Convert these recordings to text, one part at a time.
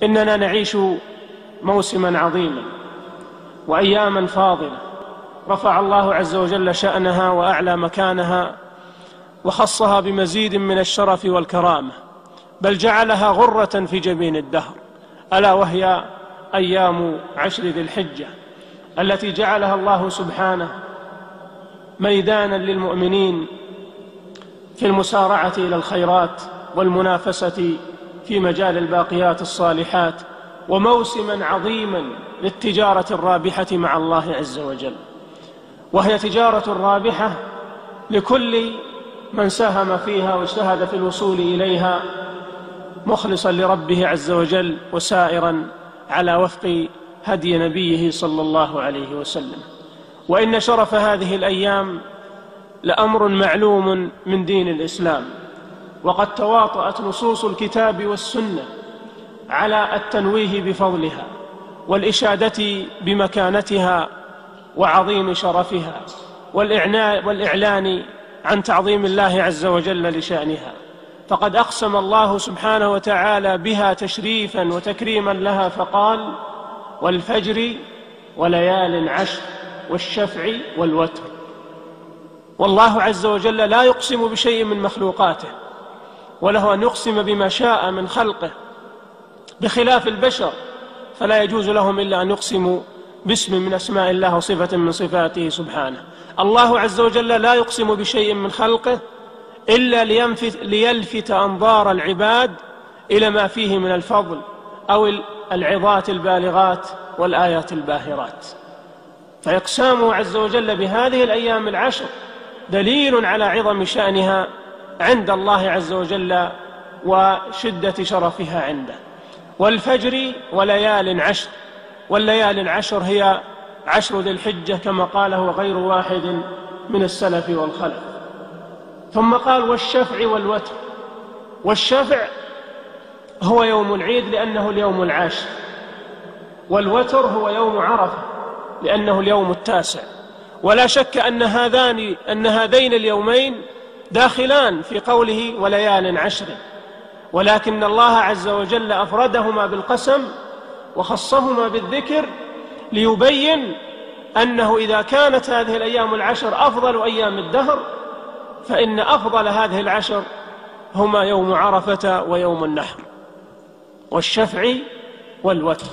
إننا نعيش موسما عظيما وأياما فاضلة رفع الله عز وجل شأنها وأعلى مكانها وخصها بمزيد من الشرف والكرامة، بل جعلها غرة في جبين الدهر، ألا وهي أيام عشر ذي الحجة التي جعلها الله سبحانه ميدانا للمؤمنين في المسارعة إلى الخيرات والمنافسة في مجال الباقيات الصالحات، وموسما عظيما للتجارة الرابحة مع الله عز وجل، وهي تجارة رابحة لكل من ساهم فيها واجتهد في الوصول إليها مخلصا لربه عز وجل وسائرا على وفق هدي نبيه صلى الله عليه وسلم. وإن شرف هذه الأيام لأمر معلوم من دين الإسلام، وقد تواطأت نصوص الكتاب والسنة على التنويه بفضلها والإشادة بمكانتها وعظيم شرفها والإعلان عن تعظيم الله عز وجل لشأنها، فقد أقسم الله سبحانه وتعالى بها تشريفا وتكريما لها فقال: والفجر وليال عشر والشفع والوتر. والله عز وجل لا يقسم بشيء من مخلوقاته، وله أن يقسم بما شاء من خلقه، بخلاف البشر فلا يجوز لهم إلا أن يقسموا باسم من أسماء الله وصفة من صفاته سبحانه. الله عز وجل لا يقسم بشيء من خلقه إلا ليلفت أنظار العباد إلى ما فيه من الفضل أو العظات البالغات والآيات الباهرات. فإقسامه عز وجل بهذه الأيام العشر دليل على عظم شأنها عند الله عز وجل وشدة شرفها عنده. والفجر وليال عشر، والليال العشر هي عشر ذي الحجة كما قاله غير واحد من السلف والخلف. ثم قال: والشفع والوتر. والشفع هو يوم العيد لأنه اليوم العاشر، والوتر هو يوم عرفة لأنه اليوم التاسع. ولا شك أن هذين اليومين داخلان في قوله وليال عشر، ولكن الله عز وجل أفردهما بالقسم وخصهما بالذكر ليبين أنه إذا كانت هذه الأيام العشر أفضل أيام الدهر، فإن أفضل هذه العشر هما يوم عرفة ويوم النحر والشفع والوتر.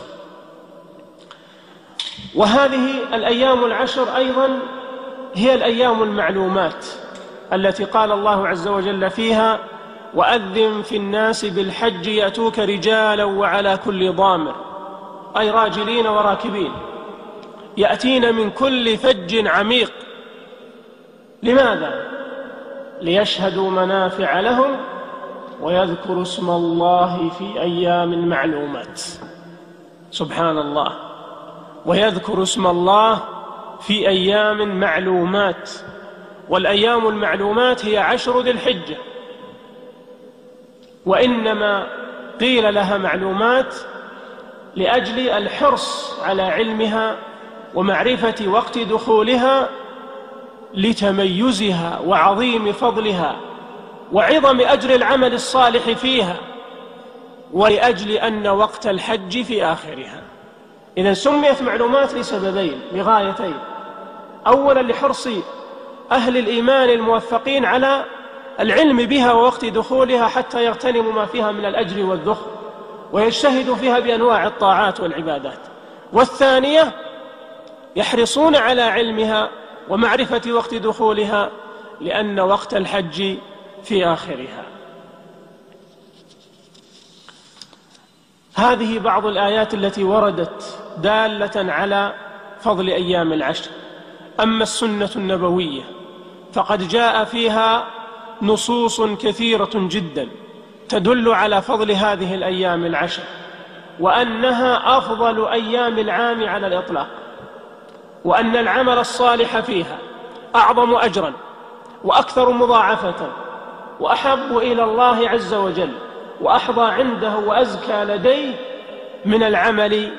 وهذه الأيام العشر أيضا هي الأيام المعلومات التي قال الله عز وجل فيها: وأذن في الناس بالحج يأتوك رجالا وعلى كل ضامر، أي راجلين وراكبين، يأتين من كل فج عميق. لماذا؟ ليشهدوا منافع لهم ويذكروا اسم الله في أيام معلومات. سبحان الله، ويذكروا اسم الله في أيام معلومات. والأيام المعلومات هي عشر ذي الحجة، وإنما قيل لها معلومات لأجل الحرص على علمها ومعرفة وقت دخولها لتميزها وعظيم فضلها وعظم أجر العمل الصالح فيها، ولأجل أن وقت الحج في آخرها. إذن سميت معلومات لسببين، لغايتين: أولا لحرص أهل الإيمان الموفقين على العلم بها ووقت دخولها حتى يغتنموا ما فيها من الأجر والذخر ويجتهدوا فيها بأنواع الطاعات والعبادات. والثانية يحرصون على علمها ومعرفة وقت دخولها لأن وقت الحج في آخرها. هذه بعض الآيات التي وردت دالة على فضل أيام العشر. أما السنة النبوية فقد جاء فيها نصوص كثيرة جدا تدل على فضل هذه الأيام العشر، وأنها أفضل أيام العام على الإطلاق، وأن العمل الصالح فيها أعظم أجرا وأكثر مضاعفة وأحب إلى الله عز وجل وأحظى عنده وأزكى لديه من العمل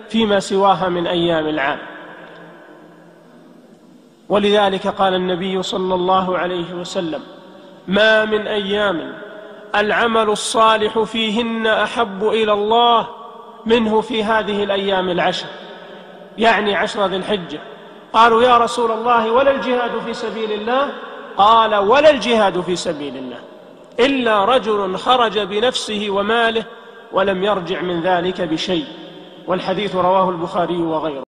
فيما سواها من أيام العام. ولذلك قال النبي صلى الله عليه وسلم: ما من أيام العمل الصالح فيهن أحب إلى الله منه في هذه الأيام العشر، يعني 10 ذي الحجة. قالوا يا رسول الله ولا الجهاد في سبيل الله؟ قال ولا الجهاد في سبيل الله إلا رجل خرج بنفسه وماله ولم يرجع من ذلك بشيء. والحديث رواه البخاري وغيره.